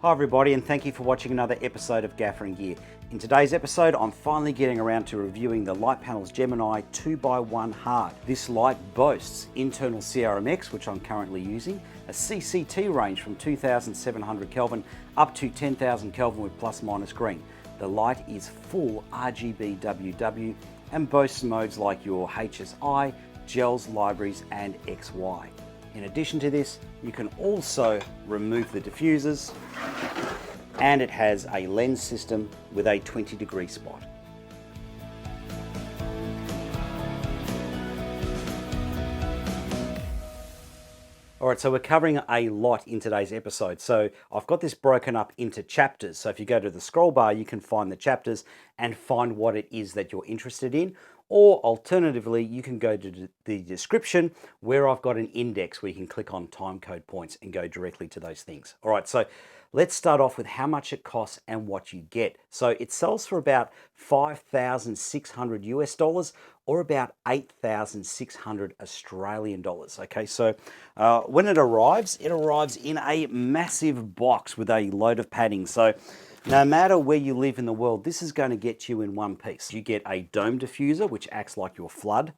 Hi everybody, and thank you for watching another episode of Gaffer and Gear. In today's episode, I'm finally getting around to reviewing the Litepanels Gemini 2x1 Hard. This light boasts internal CRMX, which I'm currently using, a CCT range from 2700 Kelvin up to 10,000 Kelvin with plus minus green. The light is full RGBWW and boasts modes like your HSI, gels, libraries and XY. In addition to this, you can also remove the diffusers, and it has a lens system with a 20-degree spot. Alright, so we're covering a lot in today's episode. So I've got this broken up into chapters. So if you go to the scroll bar, you can find the chapters and find what it is that you're interested in. Or alternatively, you can go to the description where I've got an index where you can click on time code points and go directly to those things. All right, so let's start off with how much it costs and what you get. So it sells for about $5,600 US or about 8,600 Australian dollars. Okay, so when it arrives in a massive box with a load of padding. So no matter where you live in the world, this is going to get you in one piece. You get a dome diffuser, which acts like your flood,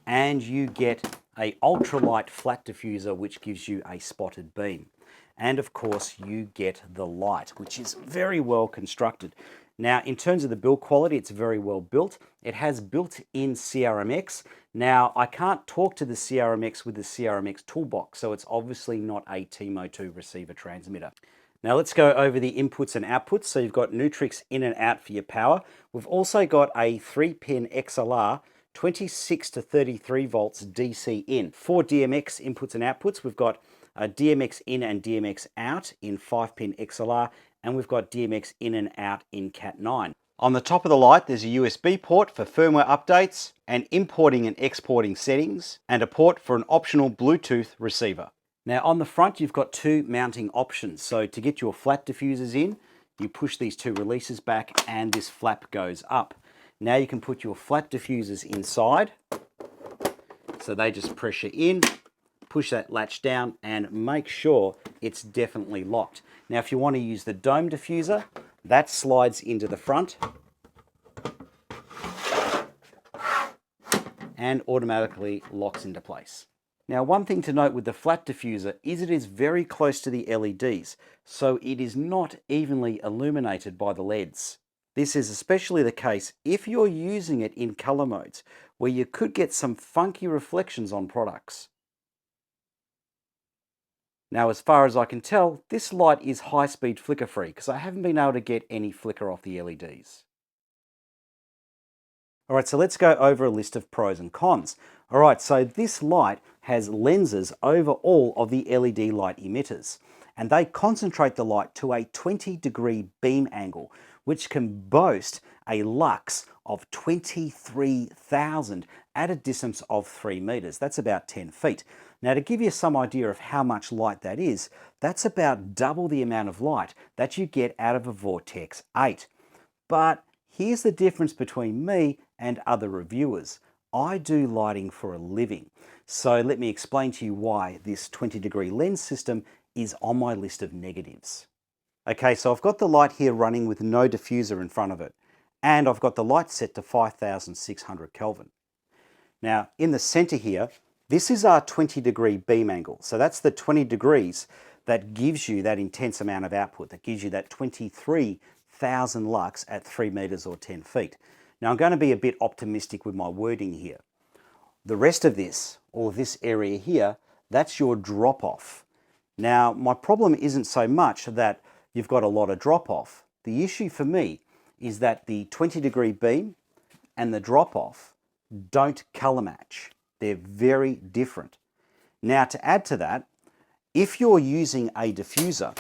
and you get a ultralight flat diffuser, which gives you a spotted beam. And of course, you get the light, which is very well constructed. Now, in terms of the build quality, it's very well built. It has built-in CRMX. Now, I can't talk to the CRMX with the CRMX toolbox, so it's obviously not a TMO2 receiver transmitter. Now let's go over the inputs and outputs. So you've got Nutrix in and out for your power. We've also got a 3-pin XLR, 26 to 33 volts DC in. For DMX inputs and outputs, we've got a DMX in and DMX out in 5-pin XLR, and we've got DMX in and out in Cat9. On the top of the light, there's a USB port for firmware updates and importing and exporting settings, and a port for an optional Bluetooth receiver. Now on the front, you've got two mounting options. So to get your flat diffusers in, you push these two releases back and this flap goes up. Now you can put your flat diffusers inside. So they just pressure in, push that latch down and make sure it's definitely locked. Now if you want to use the dome diffuser, that slides into the front and automatically locks into place. Now, one thing to note with the flat diffuser is it is very close to the LEDs, so it is not evenly illuminated by the LEDs. This is especially the case if you're using it in color modes, where you could get some funky reflections on products. Now, as far as I can tell, this light is high-speed flicker-free, because I haven't been able to get any flicker off the LEDs. All right, so let's go over a list of pros and cons. All right, so this light has lenses over all of the LED light emitters, and they concentrate the light to a 20-degree beam angle, which can boast a lux of 23,000 at a distance of 3 meters. That's about 10 feet. Now, to give you some idea of how much light that is, that's about double the amount of light that you get out of a Vortex 8. But here's the difference between me and other reviewers. I do lighting for a living. So let me explain to you why this 20-degree lens system is on my list of negatives. Okay, so I've got the light here running with no diffuser in front of it. And I've got the light set to 5,600 Kelvin. Now, in the center here, this is our 20-degree beam angle. So that's the 20 degrees that gives you that intense amount of output, that gives you that 23,000 lux at 3 meters or 10 feet. Now I'm going to be a bit optimistic with my wording here. The rest of this, or this area here, that's your drop off. Now my problem isn't so much that you've got a lot of drop off. The issue for me is that the 20-degree beam and the drop off don't color match. They're very different. Now to add to that, if you're using a diffuser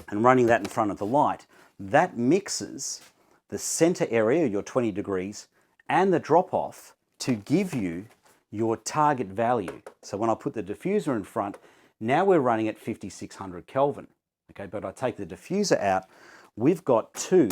and running that in front of the light, that mixes the center area, your 20 degrees, and the drop-off to give you your target value. So when I put the diffuser in front, now we're running at 5,600 Kelvin. Okay, but I take the diffuser out, we've got two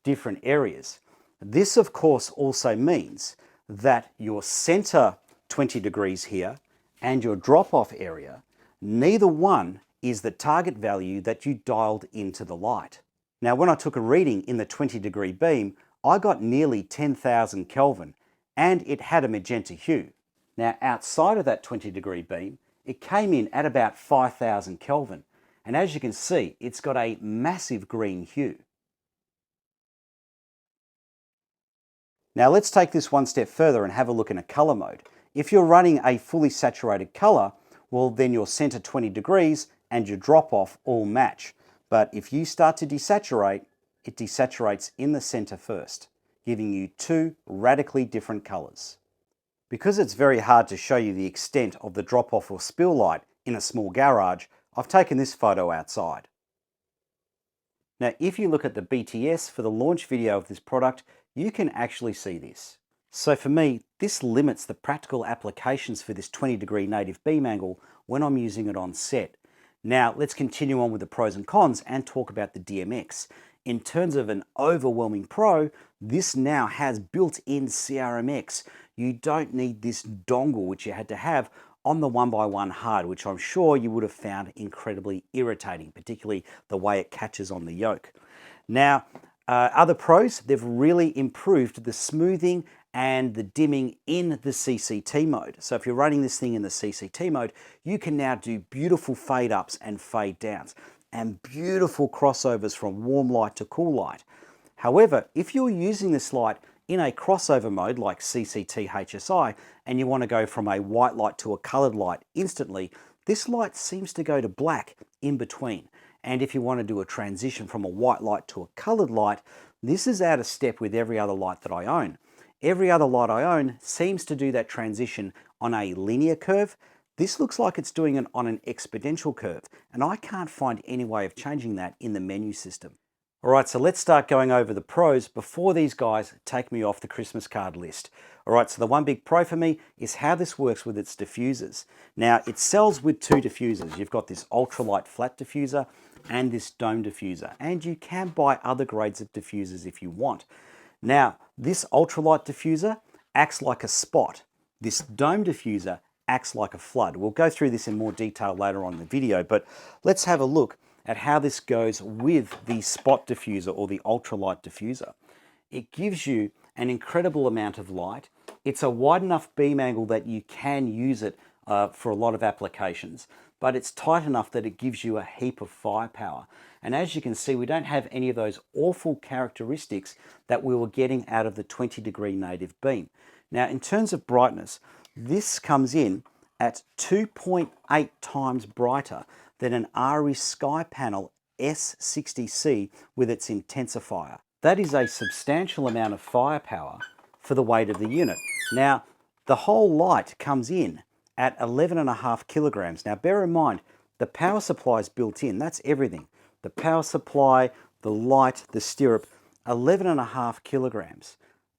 different areas. This, of course, also means that your center 20 degrees here and your drop-off area, neither one is the target value that you dialed into the light. Now, when I took a reading in the 20-degree beam, I got nearly 10,000 Kelvin, and it had a magenta hue. Now, outside of that 20-degree beam, it came in at about 5,000 Kelvin, and as you can see, it's got a massive green hue. Now let's take this one step further and have a look in a color mode. If you're running a fully saturated color, well then your center 20 degrees and your drop off all match. But if you start to desaturate, it desaturates in the center first, giving you two radically different colors. Because it's very hard to show you the extent of the drop off or spill light in a small garage, I've taken this photo outside. Now, if you look at the BTS for the launch video of this product, you can actually see this. So for me, this limits the practical applications for this 20-degree native beam angle when I'm using it on set. Now, let's continue on with the pros and cons and talk about the DMX. In terms of an overwhelming pro, this now has built-in CRMX. You don't need this dongle, which you had to have on the 1x1 hard, which I'm sure you would have found incredibly irritating, particularly the way it catches on the yoke. Now, other pros, they've really improved the smoothing and the dimming in the CCT mode. So if you're running this thing in the CCT mode, you can now do beautiful fade ups and fade downs and beautiful crossovers from warm light to cool light. However, if you're using this light in a crossover mode like CCT HSI and you want to go from a white light to a colored light instantly, this light seems to go to black in between. And if you want to do a transition from a white light to a colored light, this is out of step with every other light that I own. Every other light I own seems to do that transition on a linear curve. This looks like it's doing it on an exponential curve, and I can't find any way of changing that in the menu system. All right, so let's start going over the pros before these guys take me off the Christmas card list. All right, so the one big pro for me is how this works with its diffusers. Now, it sells with two diffusers. You've got this ultralight flat diffuser and this dome diffuser, and you can buy other grades of diffusers if you want. Now, this ultralight diffuser acts like a spot. This dome diffuser acts like a flood. We'll go through this in more detail later on in the video, but let's have a look at how this goes with the spot diffuser or the ultralight diffuser. It gives you an incredible amount of light. It's a wide enough beam angle that you can use it for a lot of applications, but it's tight enough that it gives you a heap of firepower. And as you can see, we don't have any of those awful characteristics that we were getting out of the 20-degree native beam. Now, in terms of brightness, this comes in at 2.8 times brighter than an RE Sky Panel S60C with its intensifier. That is a substantial amount of firepower for the weight of the unit. Now, the whole light comes in at 11.5 kilograms. Now, bear in mind, the power supply is built in. That's everything. The power supply, the light, the stirrup, 11.5 kilograms.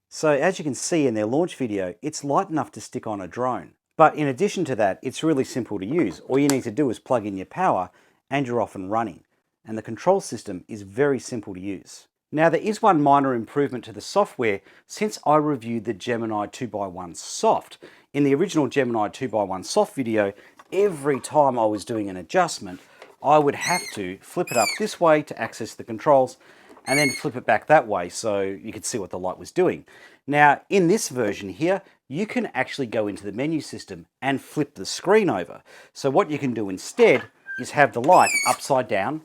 So as you can see in their launch video, it's light enough to stick on a drone. But in addition to that, it's really simple to use. All you need to do is plug in your power and you're off and running. And the control system is very simple to use. Now, there is one minor improvement to the software since I reviewed the Gemini 2x1 Soft. In the original Gemini 2x1 Soft video, every time I was doing an adjustment, I would have to flip it up this way to access the controls and then flip it back that way so you could see what the light was doing. Now, in this version here, you can actually go into the menu system and flip the screen over. So what you can do instead is have the light upside down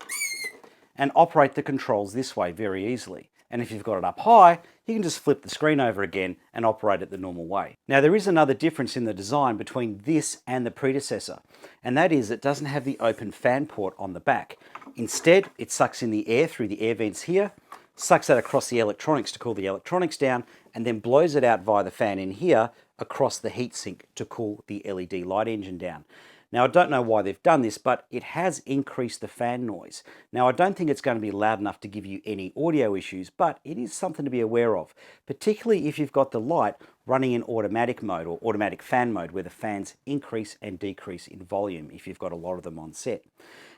and operate the controls this way very easily. And if you've got it up high, you can just flip the screen over again and operate it the normal way. Now, there is another difference in the design between this and the predecessor, and that is it doesn't have the open fan port on the back. Instead, it sucks in the air through the air vents here, sucks that across the electronics to cool the electronics down, and then blows it out via the fan in here across the heatsink to cool the LED light engine down. Now, I don't know why they've done this, but it has increased the fan noise. Now, I don't think it's going to be loud enough to give you any audio issues, but it is something to be aware of, particularly if you've got the light running in automatic mode or automatic fan mode, where the fans increase and decrease in volume if you've got a lot of them on set.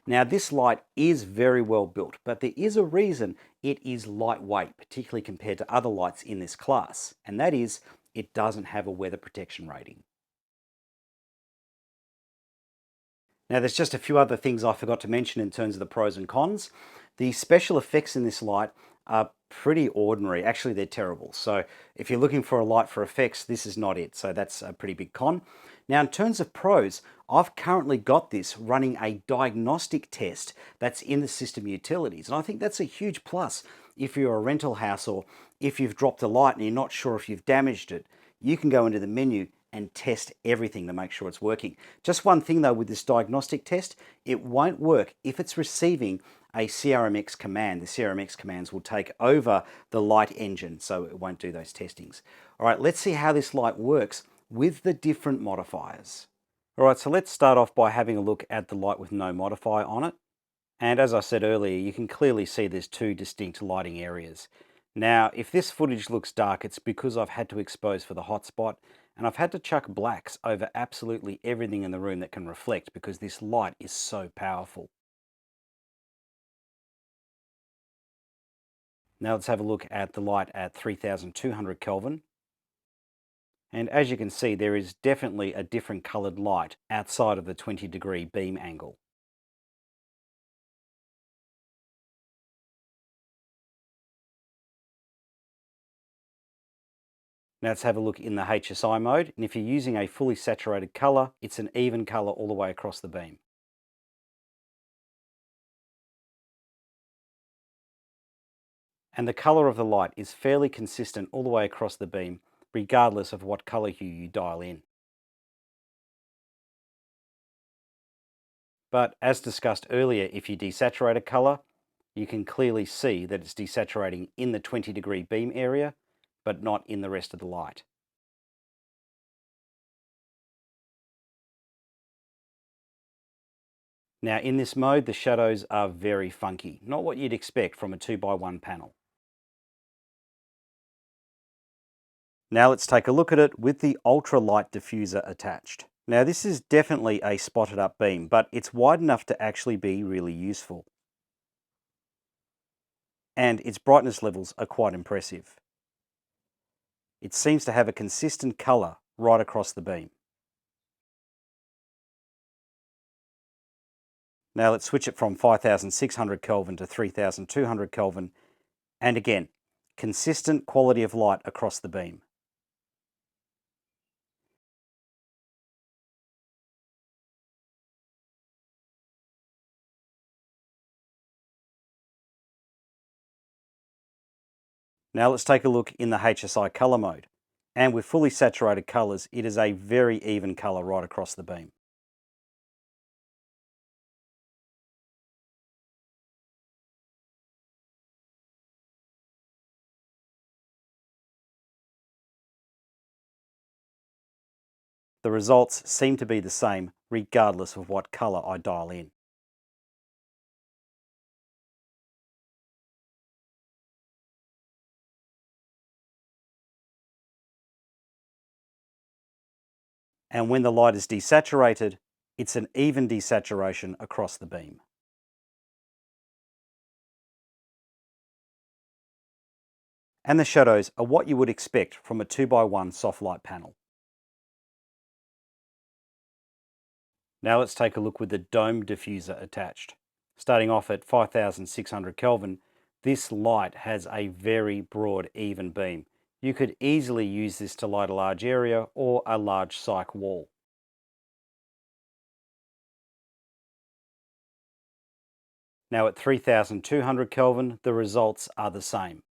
Now, this light is very well built, but there is a reason it is lightweight, particularly compared to other lights in this class, and that is it doesn't have a weather protection rating. Now, there's just a few other things I forgot to mention in terms of the pros and cons. The special effects in this light are pretty ordinary. Actually, they're terrible. So if you're looking for a light for effects, this is not it. So that's a pretty big con. Now, in terms of pros, I've currently got this running a diagnostic test that's in the system utilities. And I think that's a huge plus if you're a rental house or if you've dropped a light and you're not sure if you've damaged it. You can go into the menu and test everything to make sure it's working. Just one thing though with this diagnostic test, it won't work if it's receiving a CRMX command. The CRMX commands will take over the light engine, so it won't do those testings. All right, let's see how this light works with the different modifiers. All right, so let's start off by having a look at the light with no modifier on it. And as I said earlier, you can clearly see there's two distinct lighting areas. Now, if this footage looks dark, it's because I've had to expose for the hotspot and I've had to chuck blacks over absolutely everything in the room that can reflect because this light is so powerful. Now let's have a look at the light at 3200 Kelvin. And as you can see, there is definitely a different colored light outside of the 20-degree beam angle. Now let's have a look in the HSI mode. And if you're using a fully saturated color, it's an even color all the way across the beam. And the color of the light is fairly consistent all the way across the beam, regardless of what color hue you dial in. But as discussed earlier, if you desaturate a color, you can clearly see that it's desaturating in the 20-degree beam area, but not in the rest of the light. Now in this mode, the shadows are very funky, not what you'd expect from a 2x1 panel. Now let's take a look at it with the ultralight diffuser attached. Now this is definitely a spotted up beam, but it's wide enough to actually be really useful. And its brightness levels are quite impressive. It seems to have a consistent color right across the beam. Now let's switch it from 5600 Kelvin to 3200 Kelvin. And again, consistent quality of light across the beam. Now let's take a look in the HSI color mode. And with fully saturated colors, it is a very even color right across the beam. The results seem to be the same regardless of what color I dial in. And when the light is desaturated, it's an even desaturation across the beam. And the shadows are what you would expect from a 2x1 soft light panel. Now let's take a look with the dome diffuser attached. Starting off at 5600 Kelvin, this light has a very broad, even beam. You could easily use this to light a large area or a large cyc wall. Now at 3200 Kelvin, the results are the same.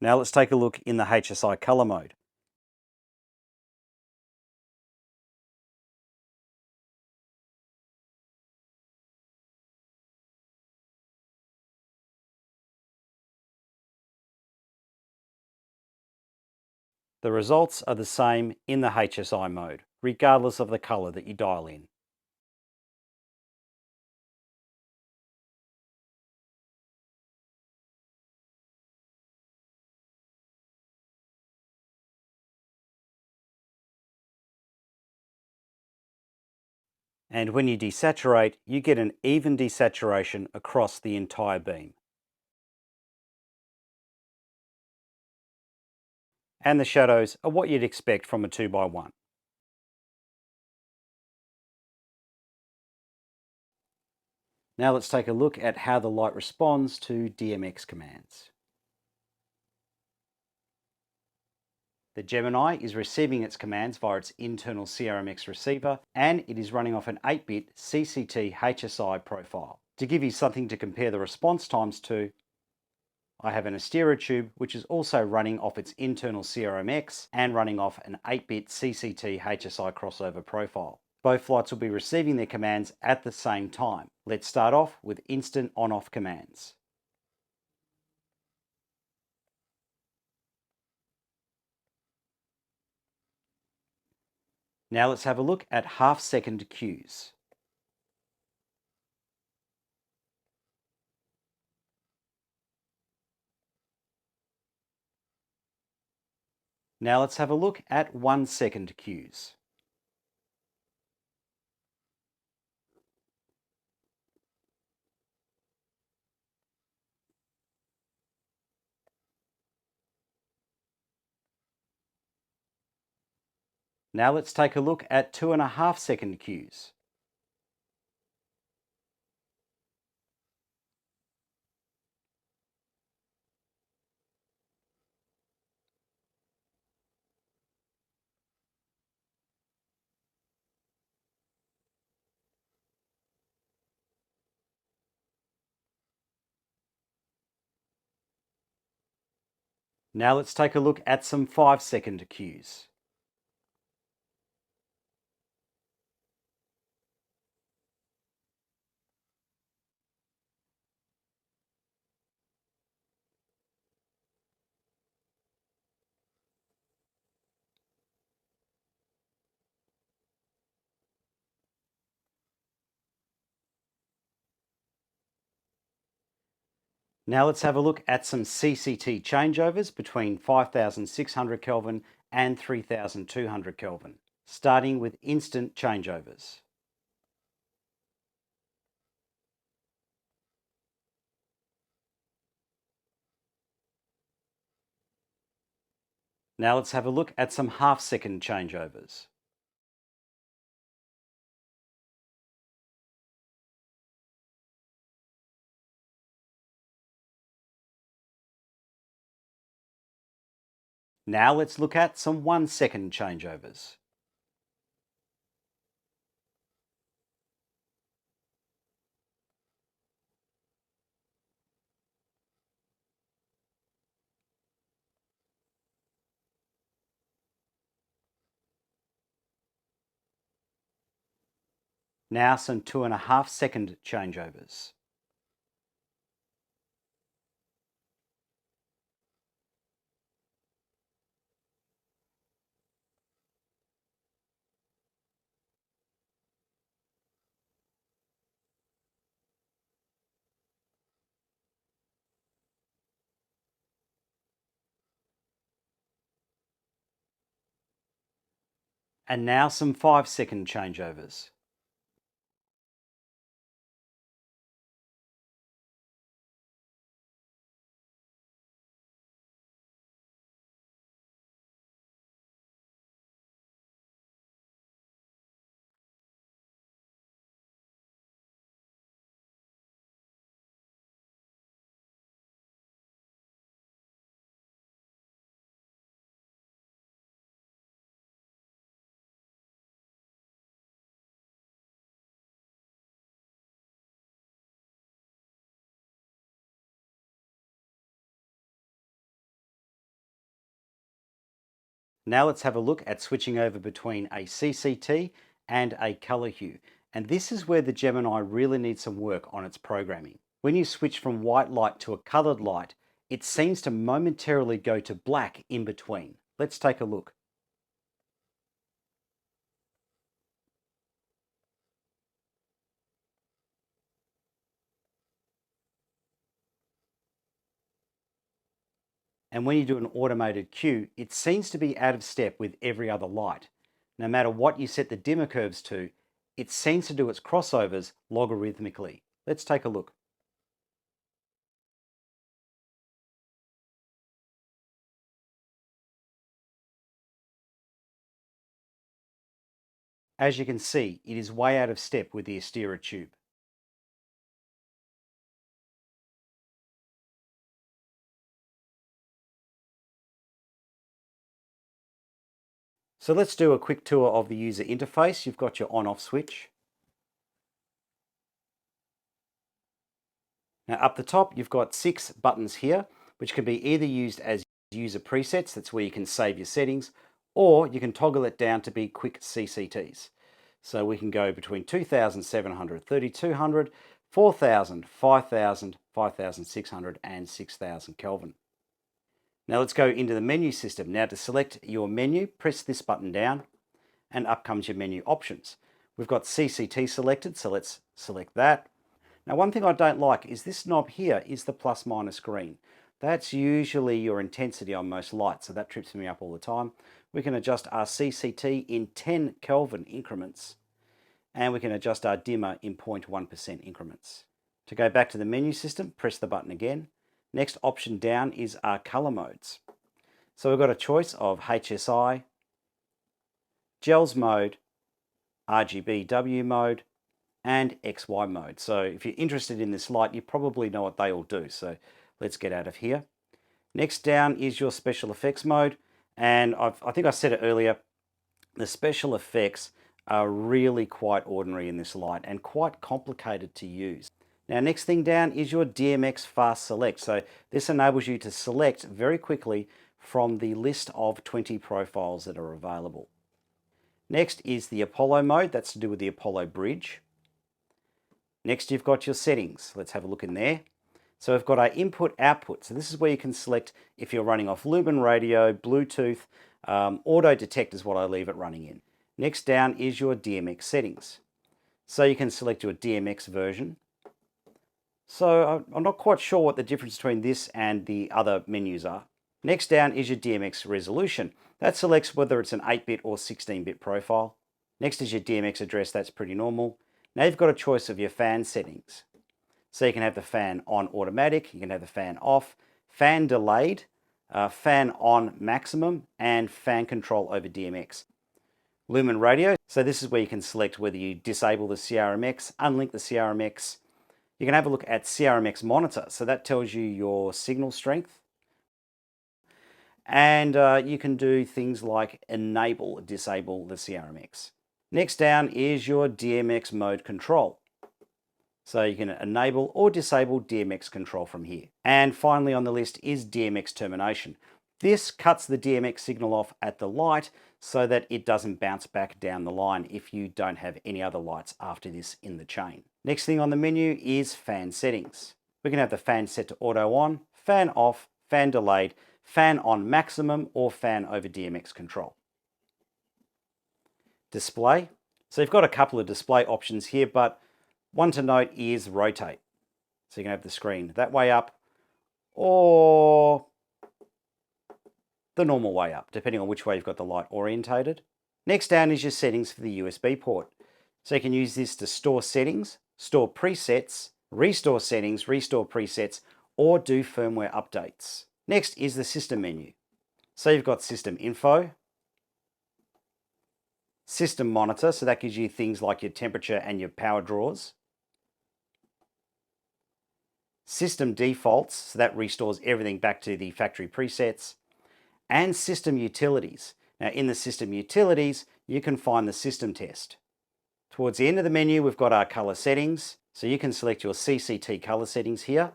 Now let's take a look in the HSI color mode. The results are the same in the HSI mode, regardless of the color that you dial in. And when you desaturate, you get an even desaturation across the entire beam. And the shadows are what you'd expect from a 2x1. Now let's take a look at how the light responds to DMX commands. The Gemini is receiving its commands via its internal CRMX receiver, and it is running off an 8-bit CCT HSI profile. To give you something to compare the response times to, I have an Astera tube which is also running off its internal CRMX and running off an 8-bit CCT HSI crossover profile. Both lights will be receiving their commands at the same time. Let's start off with instant on-off commands. Now let's have a look at half-second cues. Now let's have a look at 1-second cues. Now let's take a look at 2.5-second cues. Now let's take a look at some 5-second cues. Now let's have a look at some CCT changeovers between 5600 Kelvin and 3200 Kelvin, starting with instant changeovers. Now let's have a look at some half-second changeovers. Now let's look at some 1-second changeovers. Now some 2.5-second changeovers. And now some 5-second changeovers. Now let's have a look at switching over between a CCT and a color hue. And this is where the Gemini really needs some work on its programming. When you switch from white light to a colored light, it seems to momentarily go to black in between. Let's take a look. And when you do an automated cue, it seems to be out of step with every other light. No matter what you set the dimmer curves to, it seems to do its crossovers logarithmically. Let's take a look. As you can see, it is way out of step with the Astera tube. So let's do a quick tour of the user interface. You've got your on-off switch. Now up the top, you've got 6 buttons here, which can be either used as user presets, that's where you can save your settings, or you can toggle it down to be quick CCTs. So we can go between 2700, 3200, 4000, 5000, 5600 and 6000 Kelvin. Now let's go into the menu system. Now to select your menu, press this button down and up comes your menu options. We've got CCT selected, so let's select that. Now one thing I don't like is this knob here is the plus minus green. That's usually your intensity on most lights, so that trips me up all the time. We can adjust our CCT in 10 Kelvin increments, and we can adjust our dimmer in 0.1% increments. To go back to the menu system, press the button again. Next option down is our color modes. So we've got a choice of HSI, gels mode, RGBWW mode, and XY mode. So if you're interested in this light, you probably know what they all do. So let's get out of here. Next down is your special effects mode. And I think I said it earlier, the special effects are really quite ordinary in this light and quite complicated to use. Now next thing down is your DMX Fast Select. So this enables you to select very quickly from the list of 20 profiles that are available. Next is the Apollo mode, that's to do with the Apollo bridge. Next you've got your settings, let's have a look in there. So we've got our input output, so this is where you can select if you're running off Lumen radio, Bluetooth, auto detect is what I leave it running in. Next down is your DMX settings. So you can select your DMX version. So I'm not quite sure what the difference between this and the other menus are. Next down is your DMX resolution. That selects whether it's an 8-bit or 16-bit profile. Next is your DMX address, that's pretty normal. Now you've got a choice of your fan settings. So you can have the fan on automatic, you can have the fan off, fan delayed, fan on maximum, and fan control over DMX. Lumen radio, so this is where you can select whether you disable the CRMX, unlink the CRMX. You can have a look at CRMX monitor, so that tells you your signal strength. And you can do things like enable, disable the CRMX. Next down is your DMX mode control. So you can enable or disable DMX control from here. And finally on the list is DMX termination. This cuts the DMX signal off at the light so that it doesn't bounce back down the line if you don't have any other lights after this in the chain. Next thing on the menu is fan settings. We can have the fan set to auto on, fan off, fan delayed, fan on maximum, or fan over DMX control. Display. So you've got a couple of display options here, but one to note is rotate. So you can have the screen that way up or the normal way up, depending on which way you've got the light orientated. Next down is your settings for the USB port. So you can use this to store settings, store presets, restore settings, restore presets, or do firmware updates. Next is the system menu. So you've got system info, system monitor, so that gives you things like your temperature and your power draws. System defaults, so that restores everything back to the factory presets. And system utilities. Now in the system utilities, you can find the system test. Towards the end of the menu, we've got our color settings. So you can select your CCT color settings here.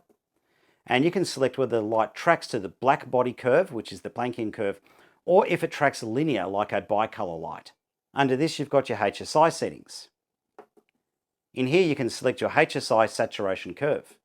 And you can select whether the light tracks to the black body curve, which is the Planckian curve, or if it tracks linear like a bicolor light. Under this, you've got your HSI settings. In here, you can select your HSI saturation curve.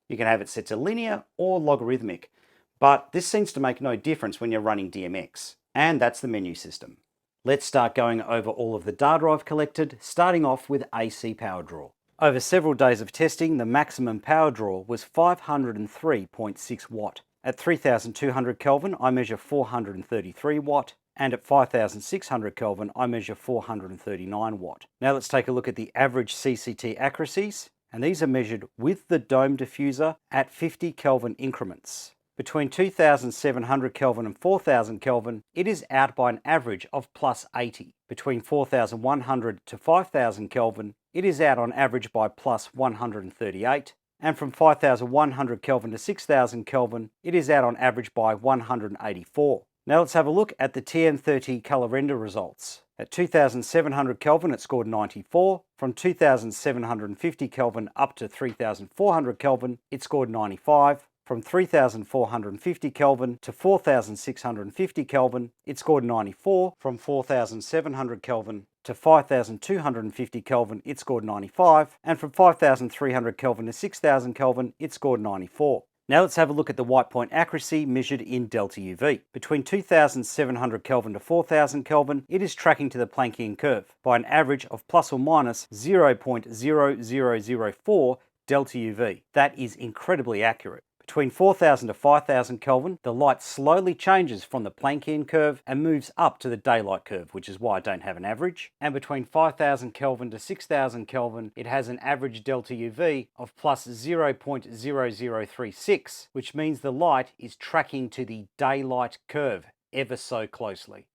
You can have it set to linear or logarithmic, but this seems to make no difference when you're running DMX. And that's the menu system. Let's start going over all of the data I've collected, starting off with AC power draw. Over several days of testing, the maximum power draw was 503.6 watt. At 3200 Kelvin, I measure 433 watt, and at 5600 Kelvin, I measure 439 watt. Now let's take a look at the average CCT accuracies, and these are measured with the dome diffuser at 50 Kelvin increments. Between 2700 Kelvin and 4000 Kelvin, it is out by an average of plus 80. Between 4100 to 5000 Kelvin, it is out on average by plus 138. And from 5100 Kelvin to 6000 Kelvin, it is out on average by 184. Now let's have a look at the TN30 color render results. At 2700 Kelvin, it scored 94. From 2750 Kelvin up to 3400 Kelvin, it scored 95. From 3450 Kelvin to 4650 Kelvin, it scored 94. From 4700 Kelvin to 5250 Kelvin, it scored 95. And from 5300 Kelvin to 6000 Kelvin, it scored 94. Now let's have a look at the white point accuracy measured in delta UV. Between 2700 Kelvin to 4000 Kelvin, it is tracking to the Planckian curve by an average of plus or minus 0.0004 delta UV. That is incredibly accurate. Between 4000 to 5000 Kelvin, the light slowly changes from the Planckian curve and moves up to the daylight curve, which is why I don't have an average. And between 5000 Kelvin to 6000 Kelvin, it has an average delta UV of plus 0.0036, which means the light is tracking to the daylight curve ever so closely.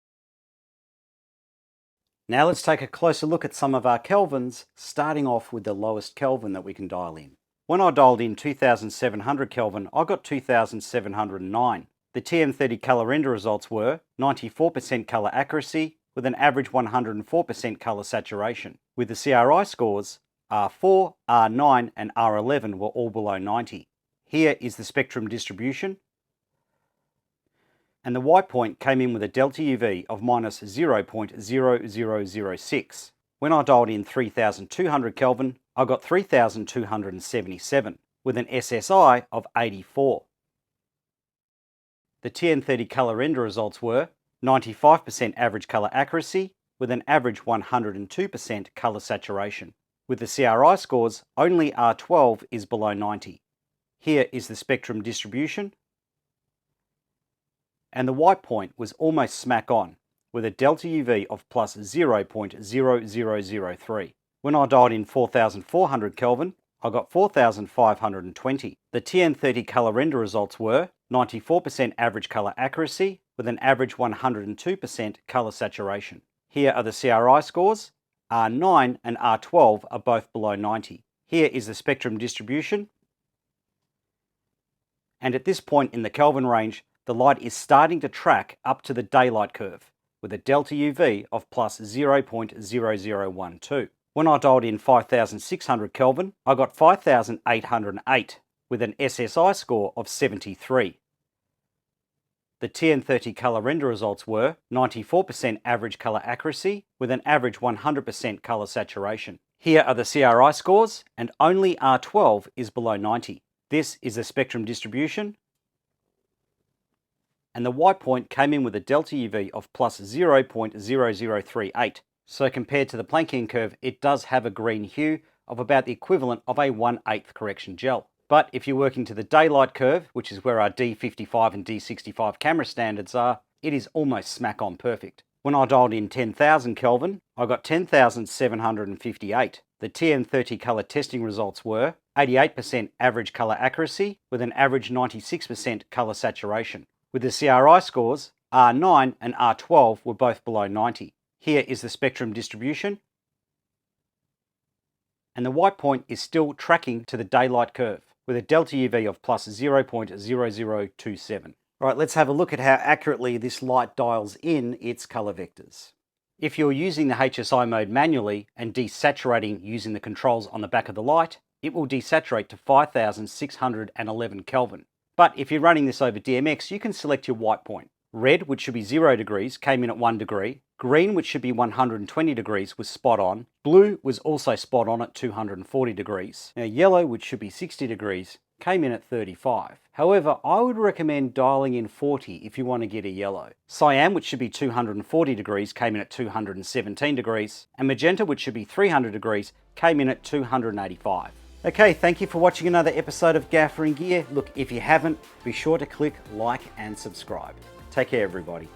Now let's take a closer look at some of our kelvins, starting off with the lowest kelvin that we can dial in. When I dialed in 2700 Kelvin, I got 2709. The TN30 color render results were 94% color accuracy with an average 104% color saturation. With the CRI scores, R4, R9 and R11 were all below 90. Here is the spectrum distribution. And the white point came in with a delta UV of minus 0.0006. When I dialed in 3200 Kelvin, I got 3277 with an SSI of 84. The TN30 color render results were 95% average color accuracy with an average 102% color saturation. With the CRI scores, only R12 is below 90. Here is the spectrum distribution. And the white point was almost smack on, with a delta UV of plus 0.0003. When I dialed in 4400 Kelvin, I got 4520. The TN30 color render results were 94% average color accuracy with an average 102% color saturation. Here are the CRI scores. R9 and R12 are both below 90. Here is the spectrum distribution. And at this point in the Kelvin range, the light is starting to track up to the daylight curve with a delta UV of plus 0.0012. When I dialed in 5600 Kelvin, I got 5808 with an SSI score of 73. The TN30 color render results were 94% average color accuracy with an average 100% color saturation. Here are the CRI scores, and only R12 is below 90. This is the spectrum distribution. And the white point came in with a delta UV of plus 0.0038. So compared to the Planckian curve, it does have a green hue of about the equivalent of a 1/8 correction gel. But if you're working to the daylight curve, which is where our D55 and D65 camera standards are, it is almost smack on perfect. When I dialed in 10,000 Kelvin, I got 10,758. The TN30 color testing results were 88% average color accuracy with an average 96% color saturation. With the CRI scores, R9 and R12 were both below 90. Here is the spectrum distribution. And the white point is still tracking to the daylight curve with a delta UV of plus 0.0027. All right, let's have a look at how accurately this light dials in its color vectors. If you're using the HSI mode manually and desaturating using the controls on the back of the light, it will desaturate to 5611 Kelvin. But if you're running this over DMX, you can select your white point. Red, which should be 0 degrees, came in at 1 degree. Green, which should be 120 degrees, was spot on. Blue was also spot on at 240 degrees. Now yellow, which should be 60 degrees, came in at 35. However, I would recommend dialing in 40 if you want to get a yellow. Cyan, which should be 240 degrees, came in at 217 degrees. And magenta, which should be 300 degrees, came in at 285. Okay, thank you for watching another episode of Gaffer in Gear. Look, if you haven't, be sure to click like and subscribe. Take care, everybody.